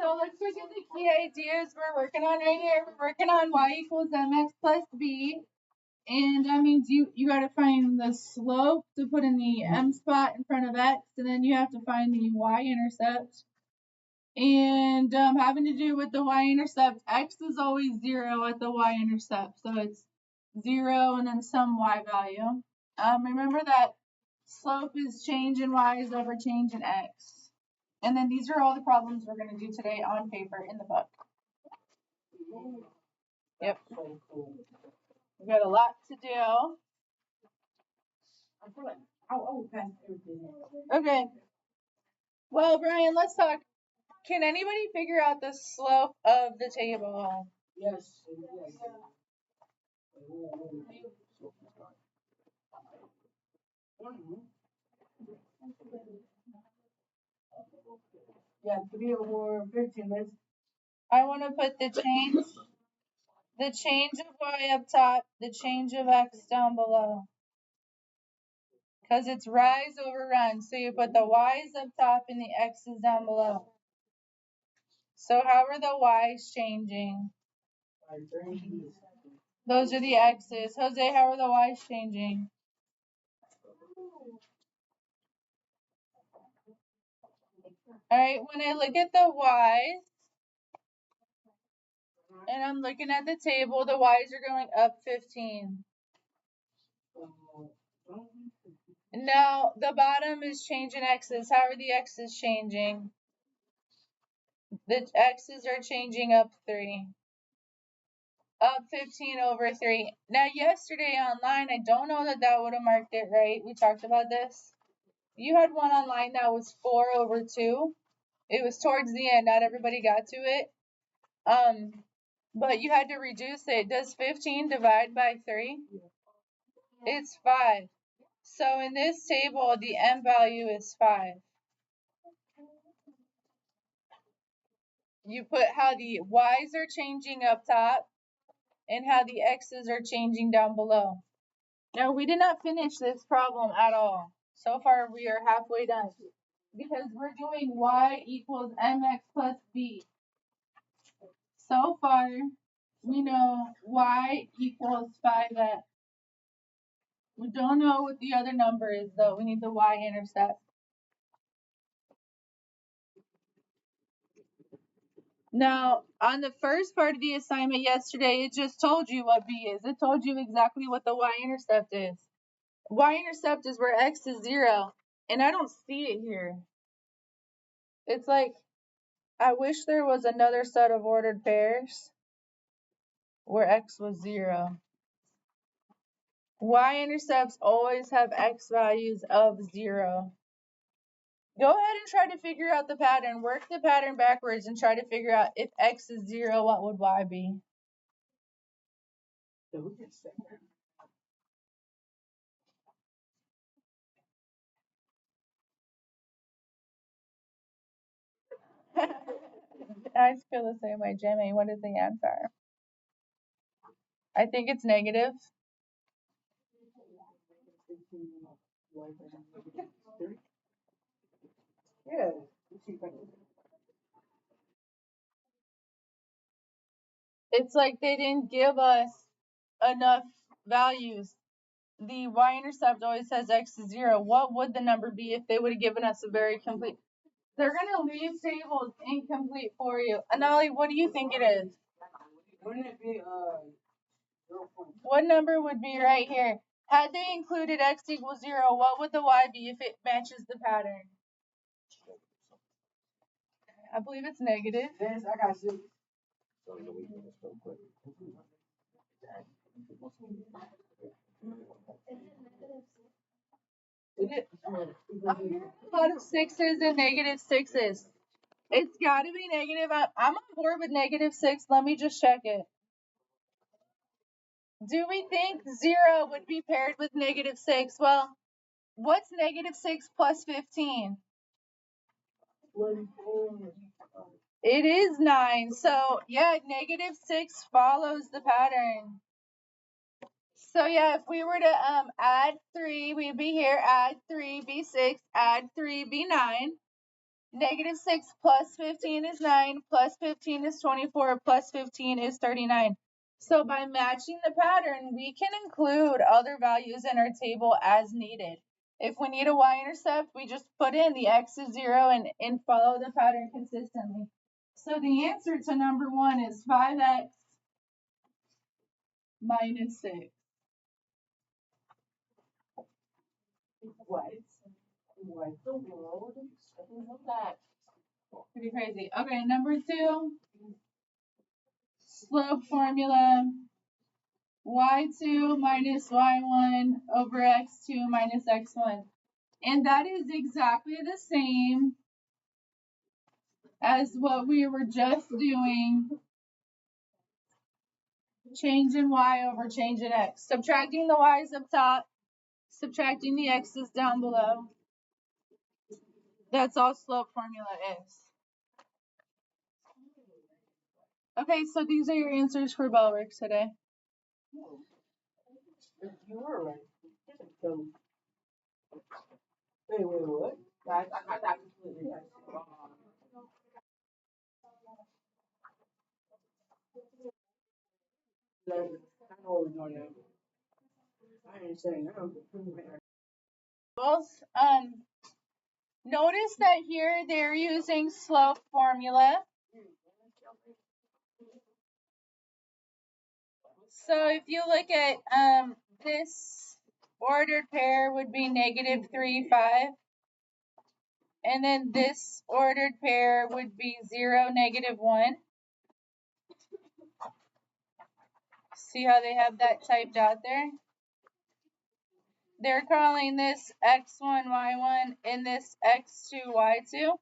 So let's look at the key ideas we're working on right here. We're working on y equals mx plus b. And that means you got to find the slope to put in the m spot in front of x. And then you have to find the y-intercept. And having to do with the y-intercept, x is always 0 at the y-intercept. So it's 0 and then some y value. Remember that slope is change in y is over change in x. And then these are all the problems we're going to do today on paper in the book. Yep. We've got a lot to do. Okay. Well, Brian, let's talk. Can anybody figure out the slope of the table? Yes. Yeah, 3 over 15. I want to put the change of y up top, the change of x down below. Because it's rise over run. So you put the y's up top and the x's down below. So how are the y's changing? Those are the x's. Jose, how are the y's changing? Alright, when I look at the y's, and I'm looking at the table, the y's are going up 15. Now, the bottom is changing x's. How are the x's changing? The x's are changing up 3. Up 15 over 3. Now, yesterday online, I don't know that would have marked it right. We talked about this. You had one online that was 4 over 2. It was towards the end. Not everybody got to it. But you had to reduce it. Does 15 divide by 3? It's 5. So in this table, the m value is 5. You put how the y's are changing up top and how the x's are changing down below. Now, we did not finish this problem at all. So far, we are halfway done because we're doing y equals mx plus b. So far, we know y equals 5x. We don't know what the other number is, though. We need the y-intercept. Now, on the first part of the assignment yesterday, it just told you what b is. It told you exactly what the y-intercept is. Y-intercept is where x is 0, and I don't see it here. It's like, I wish there was another set of ordered pairs where x was 0. Y-intercepts always have x values of 0. Go ahead and try to figure out the pattern. Work the pattern backwards and try to figure out if x is 0, what would y be? I feel the same way, Jimmy. What is the answer? I think it's negative. Yeah. It's like they didn't give us enough values. The y-intercept always says x is 0. What would the number be if they would have given us a very complete? They're going to leave tables incomplete for you. Anali, what do you think it is? Wouldn't it be 0.5? What number would be right here? Had they included x equals 0, what would the y be if it matches the pattern? I believe it's negative. Yes, I got 6. A lot of 6's and negative 6's. It's got to be negative. I'm on board with negative 6. Let me just check it. Do we think 0 would be paired with negative 6? Well, what's negative 6 plus 15? It is 9. So, yeah, negative 6 follows the pattern. So, yeah, if we were to add 3, we'd be here, add 3, be 6, add 3, be 9. -6 plus 15 is 9, plus 15 is 24, plus 15 is 39. So by matching the pattern, we can include other values in our table as needed. If we need a y-intercept, we just put in the x is 0 and follow the pattern consistently. So the answer to number 1 is 5x minus 6. What the world? What's that? Pretty crazy. Okay, number 2, slope formula. y2 minus y1 over x2 minus x1. And that is exactly the same as what we were just doing. Change in y over change in x. Subtracting the y's up top, subtracting the x's down below. That's all slope formula is. Okay, so these are your answers for Bellworks today. You were right. So, wait, what? I completely right. I know what we're doing now. I ain't saying no. Both, notice that here they're using slope formula. So if you look at this ordered pair would be -3, 5. And then this ordered pair would be 0, -1. See how they have that typed out there? They're calling this x1, y1, and this x2, y2.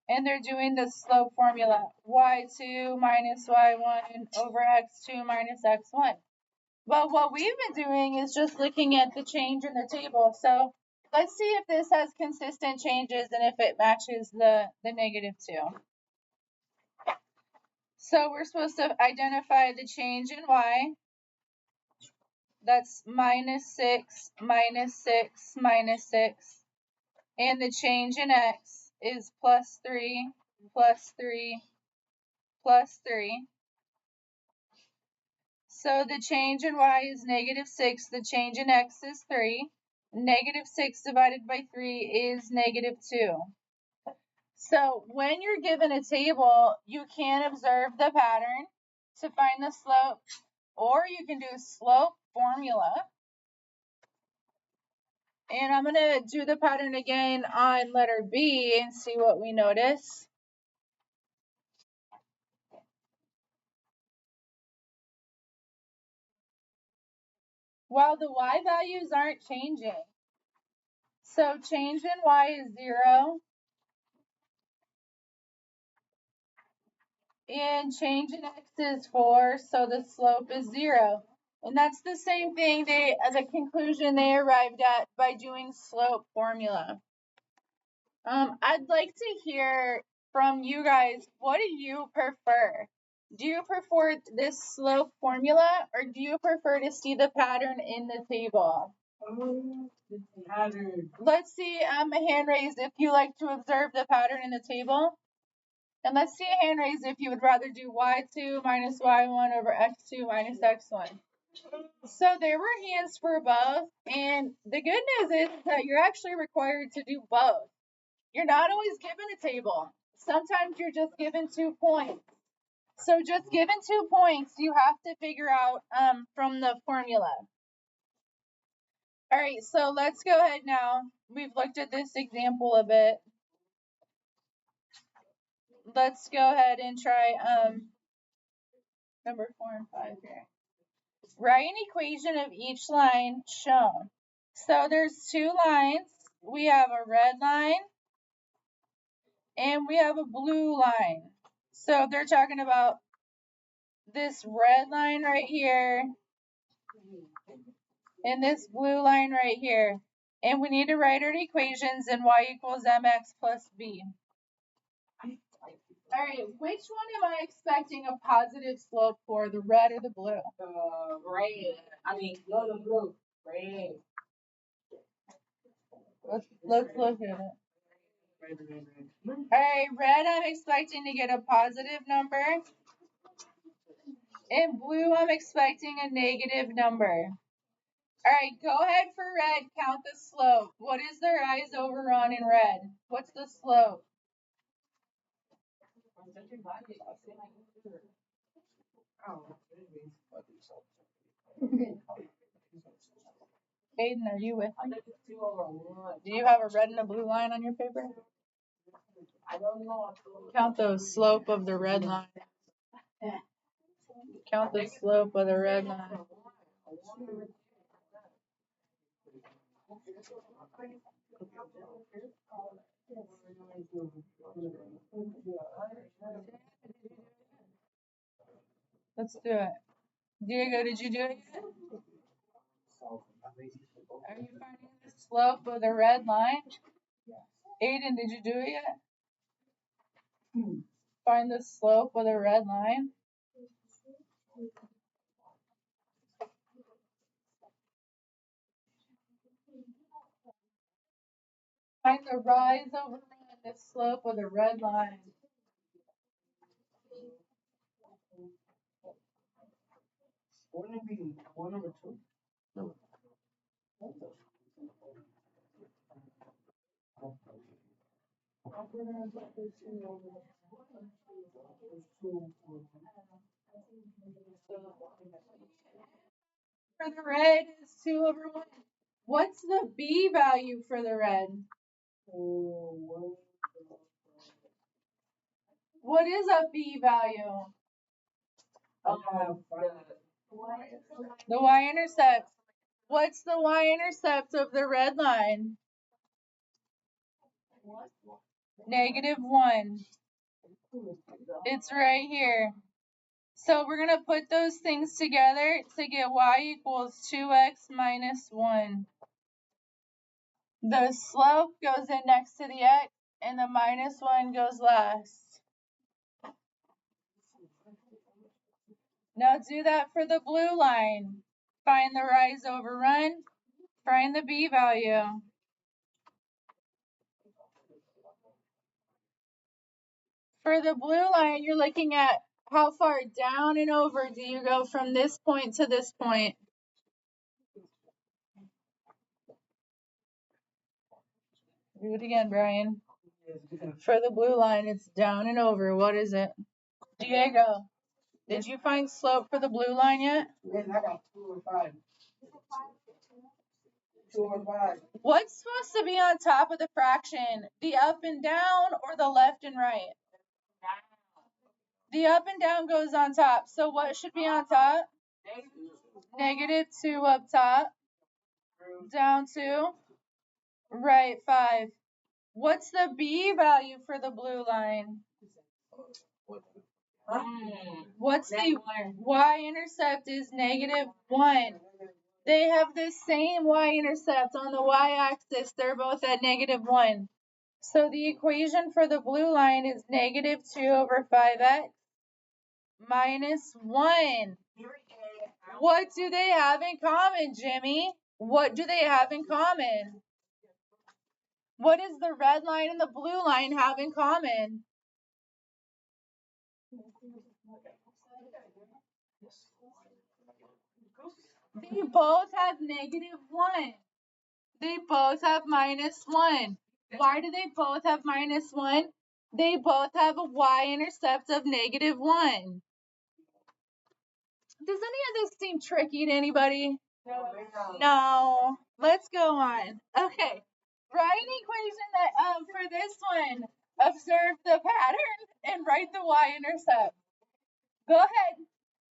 And they're doing the slope formula, y2 minus y1 over x2 minus x1. But what we've been doing is just looking at the change in the table. So let's see if this has consistent changes and if it matches the -2. So we're supposed to identify the change in y. That's -6, -6, -6. And the change in x is +3, +3, +3. So the change in y is -6. The change in x is 3. -6 divided by 3 is -2. So when you're given a table, you can observe the pattern to find the slope, or you can do slope formula. And I'm going to do the pattern again on letter B and see what we notice. Well, the y values aren't changing. So change in y is 0. And change in x is 4, so the slope is 0. And that's the same thing the conclusion they arrived at by doing slope formula. I'd like to hear from you guys, what do you prefer? Do you prefer this slope formula, or do you prefer to see the pattern in the table? Let's see a hand raised if you like to observe the pattern in the table. And let's see a hand raised if you would rather do y2 minus y1 over x2 minus x1. So there were hands for both, and the good news is that you're actually required to do both. You're not always given a table. Sometimes you're just given 2 points. So just given 2 points, you have to figure out from the formula. All right, so let's go ahead now. We've looked at this example a bit. Let's go ahead and try number 4 and 5 here. Write an equation of each line shown. So there's 2 lines. We have a red line and we have a blue line. So they're talking about this red line right here and this blue line right here. And we need to write our equations in y equals mx plus b. All right, which one am I expecting a positive slope for, the red or the blue? Red. No, the blue. Red. Let's look at it. Alright, red, I'm expecting to get a positive number. In blue, I'm expecting a negative number. Alright, go ahead for red, count the slope. What is the rise over run in red? What's the slope? Aiden, are you with me? Do you have a red and a blue line on your paper? Count the slope of the red line. Count the slope of the red line. Let's do it. Diego, did you do it yet? Are you finding the slope of the red line? Aiden, did you do it yet? Find the slope of the red line. Find the rise over the slope of the red line. Wouldn't it be 1 over 2? No. For the red is 2 over 1. What's the B value for the red? What is a B value? The y-intercept. What's the y-intercept of the red line? -1. It's right here. So we're going to put those things together to get y equals 2x minus 1. The slope goes in next to the x, and the -1 goes last. Now do that for the blue line. Find the rise over run. Find the b value. For the blue line, you're looking at how far down and over do you go from this point to this point. Do it again, Brian. For the blue line, it's down and over. What is it? Diego, did you find slope for the blue line yet? Yes, I got 2 over 5. 2 over 5. What's supposed to be on top of the fraction? The up and down or the left and right? The up and down goes on top. So what should be on top? -2 up top. Down 2. Right 5. What's the B value for the blue line? What's the y-intercept is -1. They have the same y-intercept on the y-axis. They're both at -1. So the equation for the blue line is -2 over 5x minus 1. What do they have in common, Jimmy? What do they have in common? What does the red line and the blue line have in common? They both have -1. They both have -1. Why do they both have -1? They both have a y-intercept of -1. Does any of this seem tricky to anybody? No. Let's go on. Okay. Write an equation that for this one. Observe the pattern and write the y-intercept. Go ahead.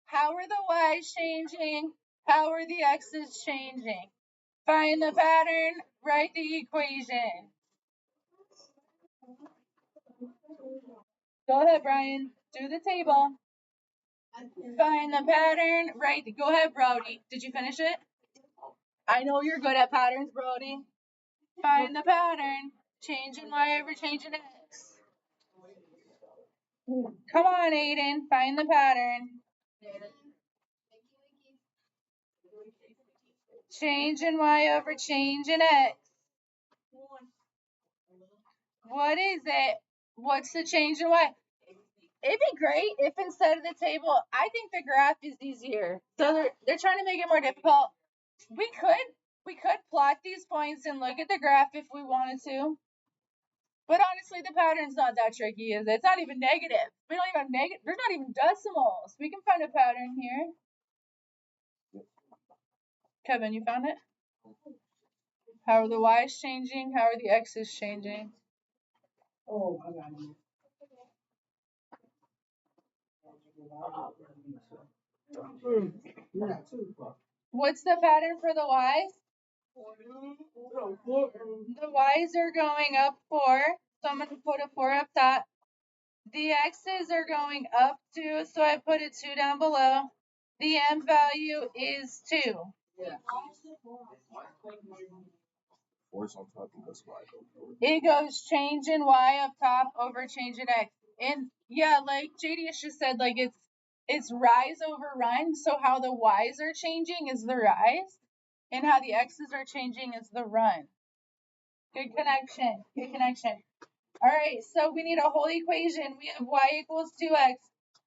How are the y's changing? How are the x's changing? Find the pattern, write the equation. Go ahead, Brian. Do the table. Find the pattern, write. Go ahead, Brody. Did you finish it? I know you're good at patterns, Brody. Find the pattern. Changing y over changing x. Come on, Aiden. Find the pattern. Changing y over changing x. What is it? What's the change in y? It'd be great if instead of the table, I think the graph is easier. So they're trying to make it more difficult. We could plot these points and look at the graph if we wanted to. But honestly, the pattern's not that tricky, is it? It's not even negative. We don't even have negative. There's not even decimals. We can find a pattern here. Kevin, you found it? How are the y's changing? How are the x's changing? Oh, I got it. What's the pattern for the y's? The y's are going up 4, so I'm going to put a 4 up top. The x's are going up 2, so I put a 2 down below. The m value is 2. Yeah. Force on top of this y. It goes change in y up top over change in x. And yeah, like JDS just said, like it's rise over run. So how the y's are changing is the rise, and how the x's are changing is the run. Good connection. Good connection. All right, so we need a whole equation. We have y equals 2x.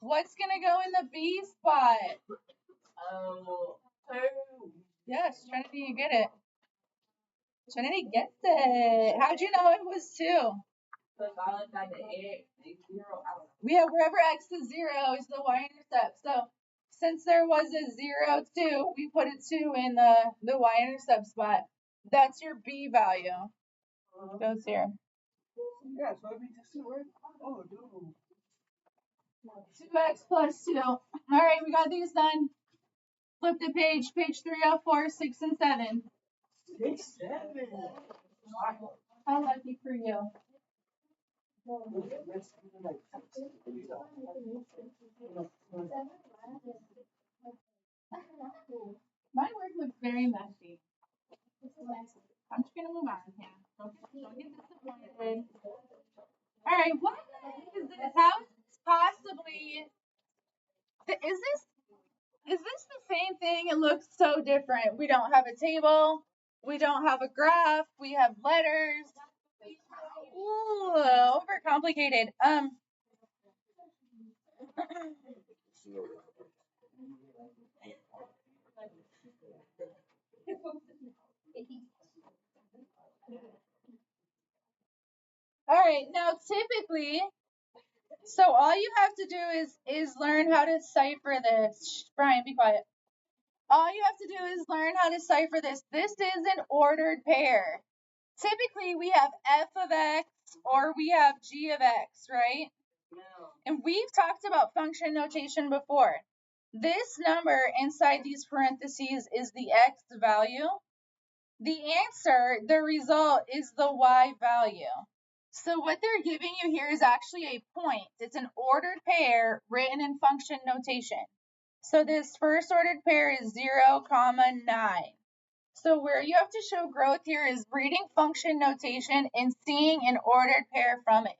What's gonna go in the b spot? 2. Yes, Trinity, you get it. Trinity gets it. How'd you know it was 2? Because I looked at the egg, 0. Yeah, wherever x is 0 is the y-intercept. So since there was a 0, 2, we put a 2 in the y-intercept spot. That's your b value. Goes here. Yeah, so it'd be just where? Oh, dude. 2x plus 2. All right, we got these done. Flip the page 304, 6, and 7. 6, 7. How lucky for you. My work looks very messy. I'm just gonna move on here. Don't get disappointed. All right, what is this? How is this possibly? Is this the same thing? It looks so different. We don't have a table. We don't have a graph. We have letters. Ooh, overcomplicated. All right, now typically, so all you have to do is learn how to cipher this. Shh, Brian, be quiet. All you have to do is learn how to cipher this. This is an ordered pair. Typically, we have f of x or we have g of x, right? No. And we've talked about function notation before. This number inside these parentheses is the x value. The answer, the result, is the y value. So what they're giving you here is actually a point. It's an ordered pair written in function notation. So this first ordered pair is 0, 9. So where you have to show growth here is reading function notation and seeing an ordered pair from it.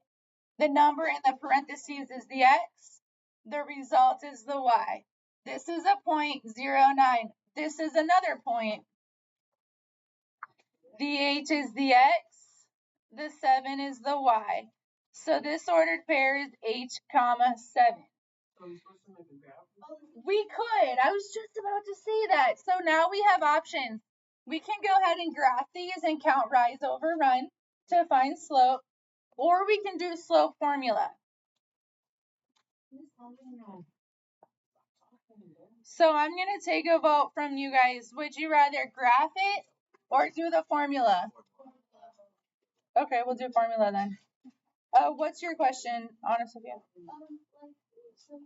The number in the parentheses is the x. The result is the y. This is a point, 0, 9. This is another point. The 8 is the x. The 7 is the y. So this ordered pair is 8, 7. So we're supposed to make a graph? We could. I was just about to say that. So now we have options. We can go ahead and graph these and count rise over run to find slope, or we can do slope formula. So I'm going to take a vote from you guys. Would you rather graph it or do the formula? Okay, we'll do formula then. What's your question, Anna Sophia? So you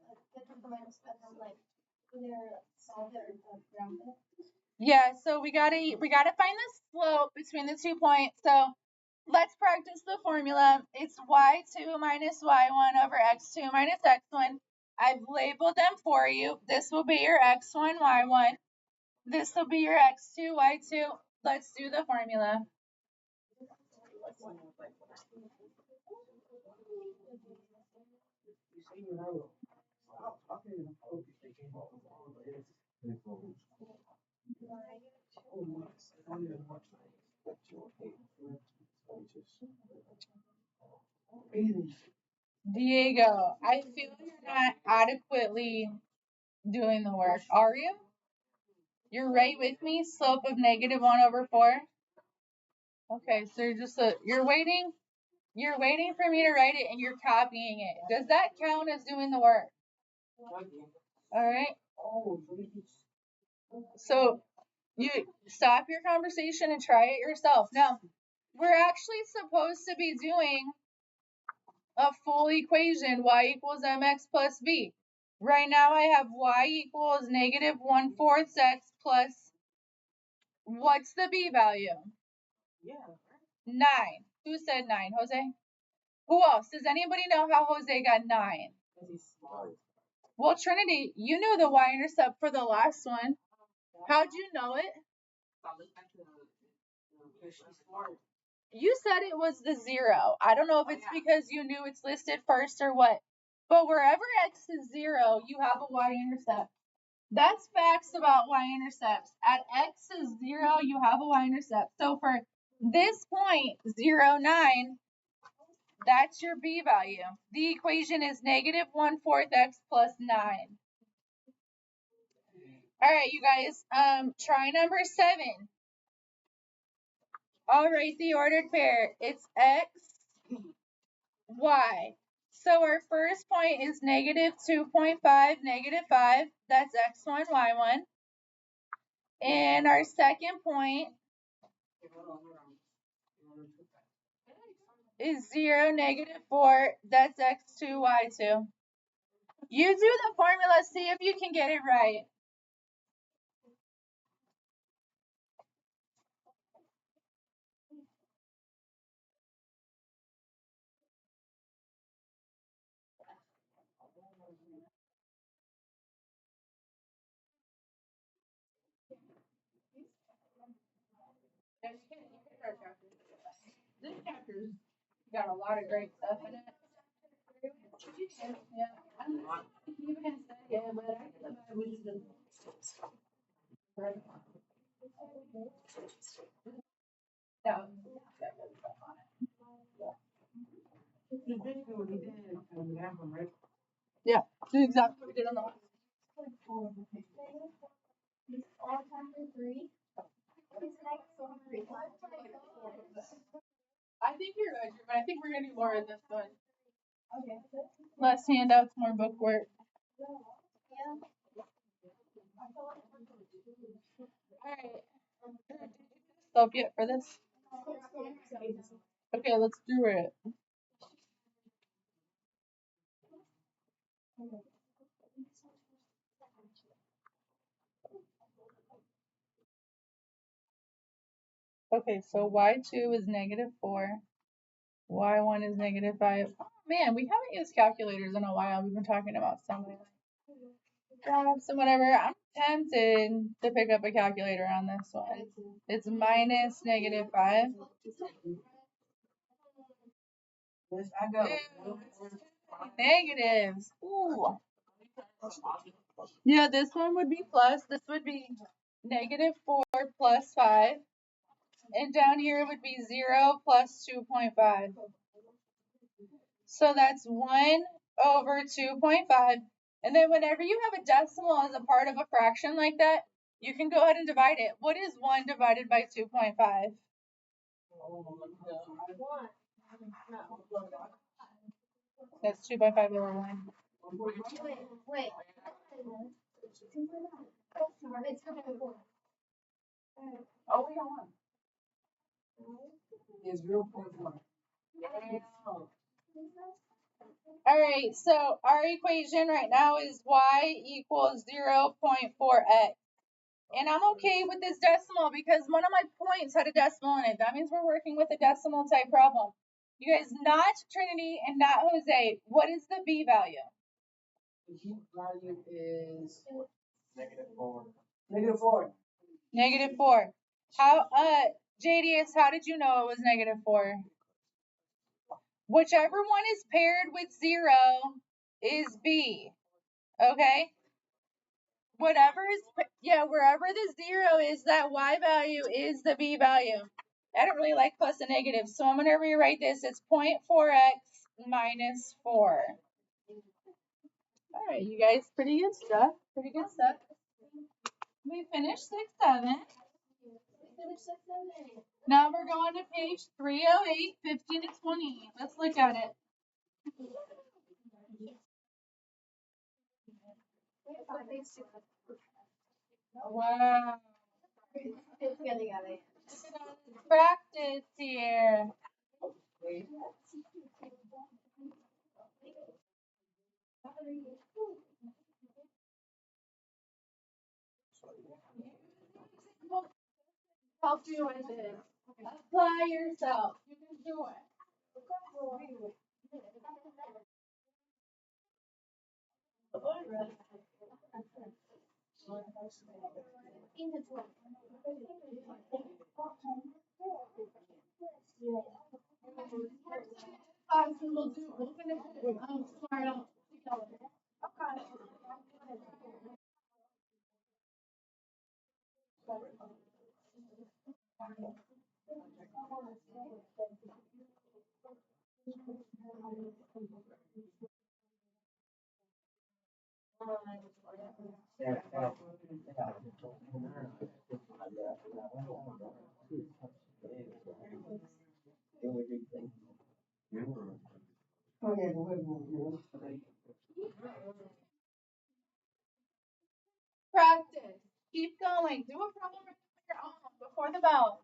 have to get the minus and then like either solve it or graph it. Yeah, so we gotta find the slope between the 2 points. So let's practice the formula. It's y2 minus y1 over x2 minus x1. I've labeled them for you. This will be your x1, y1. This will be your x2, y2. Let's do the formula. Diego, I feel you're not adequately doing the work. Are you? You're right with me? Slope of -1/4? Okay, so you're waiting for me to write it and you're copying it. Does that count as doing the work? Alright? So you stop your conversation and try it yourself. Now, we're actually supposed to be doing a full equation, y equals mx plus b. Right now I have y equals -1/4 x plus, what's the b value? 9. Who said 9? Jose? Who else? Does anybody know how Jose got 9? Well, Trinity, you knew the y-intercept for the last one. How'd you know it? You said it was the 0. I don't know if it's because you knew it's listed first or what. But wherever x is 0, you have a y-intercept. That's facts about y-intercepts. At x is 0, you have a y-intercept. So for this point, 0, 9, that's your b value. The equation is -1/4 x plus 9. All right, you guys, try number 7. I'll write the ordered pair. It's x, y. So our first point is -2.5, -5. That's x1, y1. And our second point is 0, -4. That's x2, y2. You do the formula, see if you can get it right. This chapter's got a lot of great stuff in it. Yeah, I'm not even said it, but I was just yeah, do exactly what we did on the last. All chapter 3. I think you're good, but I think we're gonna do more in this one. Okay. Less handouts, more book work. Yeah. Alright. Slope yet for this? Okay, let's do it. Okay, so y2 is -4. Y1 is -5. Oh man, we haven't used calculators in a while. We've been talking about so many graphs and whatever. I'm tempted to pick up a calculator on this one. It's minus -5. I go. Negatives. Ooh. Yeah, this one would be plus. This would be -4 plus 5. And down here it would be 0 plus 2.5. So that's 1 over 2.5. And then whenever you have a decimal as a part of a fraction like that, you can go ahead and divide it. What is 1 divided by 2.5? That's 2.5 over 1. Wait. It's 2.4. Oh, we got 1. It's 0.1. All right, so our equation right now is y equals 0.4x. And I'm okay with this decimal because one of my points had a decimal in it. That means we're working with a decimal type problem. You guys, not Trinity and not Jose, what is the b value? The heat value is -4. -4. -4. How, JDS, how did you know it was -4? Whichever one is paired with 0 is b, okay? Whatever is, wherever the 0 is, that y value is the b value. I don't really like plus and negative, so I'm going to rewrite this. It's 0.4x minus 4. All right, you guys, pretty good stuff. Pretty good stuff. We finished 6-7. Now we're going to page 308, 15 to 20. Let's look at it. Wow. Practice here. Help you with this. Apply yourself. You can do it. We'll finish it tomorrow. Practice. Keep going. Do a problem on your own before the bell.